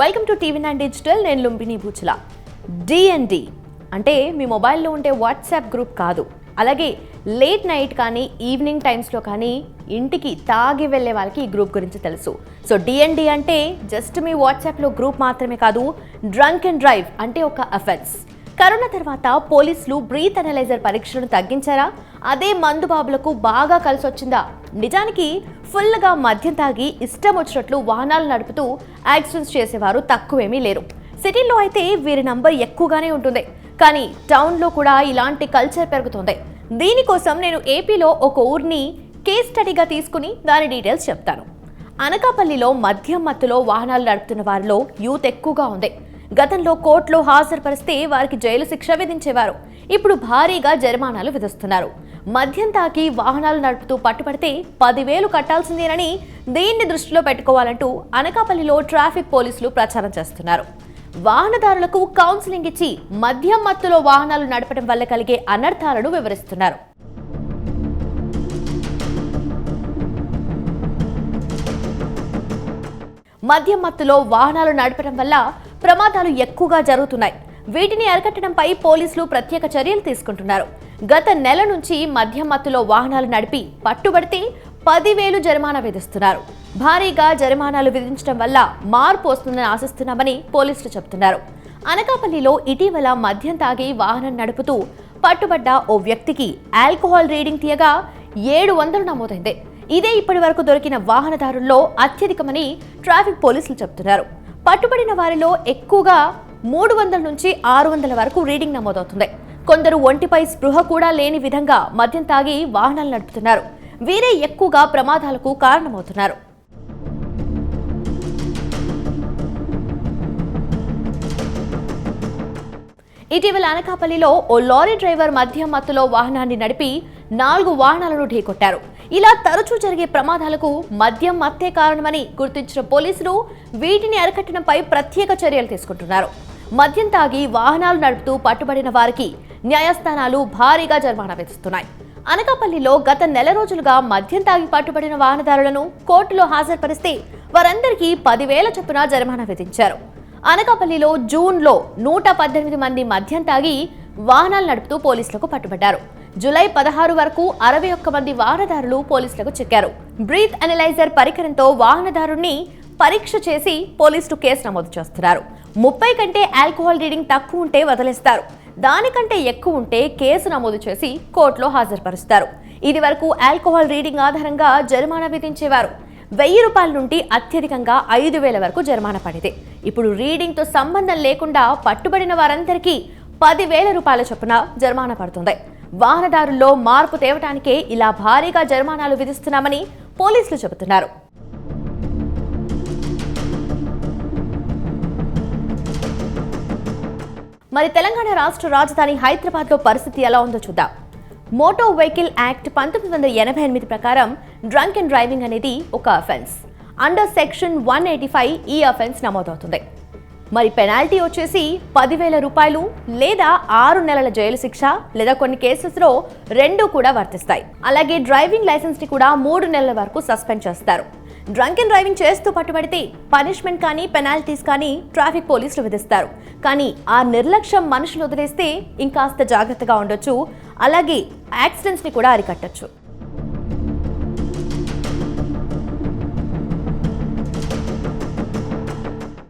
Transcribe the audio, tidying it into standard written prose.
Welcome to TV9 digital. నేను Lumbini బూచల. D&D అంటే మీ మొబైల్లో ఉండే వాట్సాప్ గ్రూప్ కాదు. అలాగే లేట్ నైట్ కానీ ఈవినింగ్ టైమ్స్లో కానీ ఇంటికి తాగి వెళ్ళే వాళ్ళకి ఈ గ్రూప్ గురించి తెలుసు. సో D&D అంటే జస్ట్ మీ వాట్సాప్లో గ్రూప్ మాత్రమే కాదు, డ్రంక్ అండ్ డ్రైవ్ అంటే ఒక అఫెన్స్. కరోనా తర్వాత పోలీసులు బ్రీత్ అనలైజర్ పరీక్షలను తగ్గించారా? అదే మందు బాబులకు బాగా కలిసి వచ్చిందా? నిజానికి ఫుల్గా మద్యం తాగి ఇష్టం వచ్చినట్లు వాహనాలు నడుపుతూ యాక్సిడెంట్స్ చేసేవారు తక్కువేమీ లేరు. సిటీల్లో అయితే వీరి నంబర్ ఎక్కువగానే ఉంటుంది, కానీ టౌన్లో కూడా ఇలాంటి కల్చర్ పెరుగుతుంది. దీనికోసం నేను ఏపీలో ఒక ఊరిని కేస్ స్టడీగా తీసుకుని దాని డీటెయిల్స్ చెప్తాను. అనకాపల్లిలో మద్యం మత్తులో వాహనాలు నడుపుతున్న వారిలో యూత్ ఎక్కువగా ఉంది. గతంలో కోర్టులో హాజరుపరిస్తే వారికి జైలు శిక్ష విధించేవారు. ఇప్పుడు భారీగా జరిమానాలు విధిస్తున్నారు. మద్యం తాకి వాహనాలు నడుపుతూ పట్టుబడితే 10,000 కట్టాల్సిందేనని దీన్ని దృష్టిలో పెట్టుకోవాలంటూ అనకాపల్లిలో ట్రాఫిక్ పోలీసులు ప్రచారం చేస్తున్నారు. వాహనదారులకు కౌన్సిలింగ్ ఇచ్చి మద్యం మత్తులో వాహనాలు నడపడం వల్ల కలిగే అనర్థాలను వివరిస్తున్నారు. మద్యం మత్తులో వాహనాలు నడపడం వల్ల ప్రమాదాలు ఎక్కువగా జరుగుతున్నాయి. వీటిని అరికట్టడంపై పోలీసులు ప్రత్యేక చర్యలు తీసుకుంటున్నారు. గత నెల నుంచి మద్యం మత్తులో వాహనాలు నడిపి పట్టుబడితే 10,000 జరిమానా విధిస్తున్నారు. భారీగా జరిమానాలు విధించడం వల్ల మార్పు వస్తుందని ఆశిస్తున్నామని పోలీసులు చెబుతున్నారు. అనకాపల్లిలో ఇటీవల మద్యం తాగి వాహనం నడుపుతూ పట్టుబడ్డ ఓ వ్యక్తికి ఆల్కహాల్ రీడింగ్ తీయగా 700 నమోదైంది. ఇదే ఇప్పటి వరకు దొరికిన వాహనదారుల్లో అత్యధికమని ట్రాఫిక్ పోలీసులు చెబుతున్నారు. పట్టుబడిన వారిలో ఎక్కువగా 300 నుంచి 600 వరకు రీడింగ్ నమోదవుతుంది. కొందరు ఒంటిపై స్పృహ కూడా లేని విధంగా మద్యం తాగి వాహనాలు నడుపుతున్నారు. వీరే ఎక్కువగా ప్రమాదాలకు కారణమవుతున్నారు. ఇటీవల అనకాపల్లిలో ఓ లారీ డ్రైవర్ మద్యం మత్తులో వాహనాన్ని నడిపి 4 వాహనాలను ఢీకొట్టారు. ఇలా తరచూ జరిగే ప్రమాదాలకు మద్యం మత్తే కారణమని గుర్తించిన పోలీసులు వీటిని అరికట్టడంపై ప్రత్యేక చర్యలు తీసుకుంటున్నారు. మద్యం తాగి వాహనాలు నడుపుతూ పట్టుబడిన వారికి న్యాయస్థానాలు భారీగా జరిమానా విధిస్తున్నాయి. అనకాపల్లిలో గత నెల రోజులుగా మద్యం తాగి పట్టుబడిన వాహనదారులను కోర్టులో హాజరుపరిస్తే వారందరికీ 10,000 చొప్పున జరిమానా విధించారు. అనకాపల్లిలో జూన్లో 118 మంది మద్యం తాగి వాహనాలు నడుపుతూ పోలీసులకు పట్టుబడ్డారు. జూలై 16 వరకు 61 మంది వాహనదారులు పోలీసులకు చిక్కారు. బ్రీత్ అనలైజర్ పరికరంతో వాహనదారుణ్ణి పరీక్ష చేసి పోలీసులు కేసు నమోదు చేస్తున్నారు. 30 కంటే ఆల్కహాల్ రీడింగ్ తక్కువ ఉంటే వదిలేస్తారు. దానికంటే ఎక్కువ ఉంటే కేసు నమోదు చేసి కోర్టులో హాజరుపరుస్తారు. ఇది వరకు ఆల్కహాల్ రీడింగ్ ఆధారంగా జరిమానా విధించేవారు. 1,000 రూపాయల నుండి అత్యధికంగా 5,000 వరకు జరిమానా పడింది. ఇప్పుడు రీడింగ్తో సంబంధం లేకుండా పట్టుబడిన వారందరికీ 10,000 రూపాయల చొప్పున జరిమానా పడుతుంది. వాహనదారుల్లో మార్పు తేవటానికే ఇలా భారీగా జరిమానాలు విధిస్తున్నామని పోలీసులు చెబుతున్నారు. మరి తెలంగాణ రాష్ట్ర రాజధాని హైదరాబాద్లో పరిస్థితి ఎలా ఉందో చూద్దాం. మోటార్ వెహికల్ యాక్ట్ 1988 ప్రకారం డ్రంక్ అండ్ డ్రైవింగ్ అనేది ఒక అఫెన్స్. అండర్ సెక్షన్ 185 ఈ అఫెన్స్ నమోదవుతుంది. మరి పెనాల్టీ వచ్చేసి 10,000 రూపాయలు లేదా 6 నెలల జైలు శిక్ష, లేదా కొన్ని కేసెస్లో 2 కూడా వర్తిస్తాయి. అలాగే డ్రైవింగ్ లైసెన్స్ ని కూడా 3 నెలల వరకు సస్పెండ్ చేస్తారు. డ్రంక్ అండ్ డ్రైవింగ్ చేస్తూ పట్టుబడితే పనిష్మెంట్ కానీ పెనాల్టీస్ కానీ ట్రాఫిక్ పోలీసులు విధిస్తారు. కానీ ఆ నిర్లక్ష్యం మనుషులు వదిలేస్తే ఇంకాస్త జాగ్రత్తగా ఉండొచ్చు. అలాగే యాక్సిడెంట్స్ ని కూడా అరికట్టొచ్చు.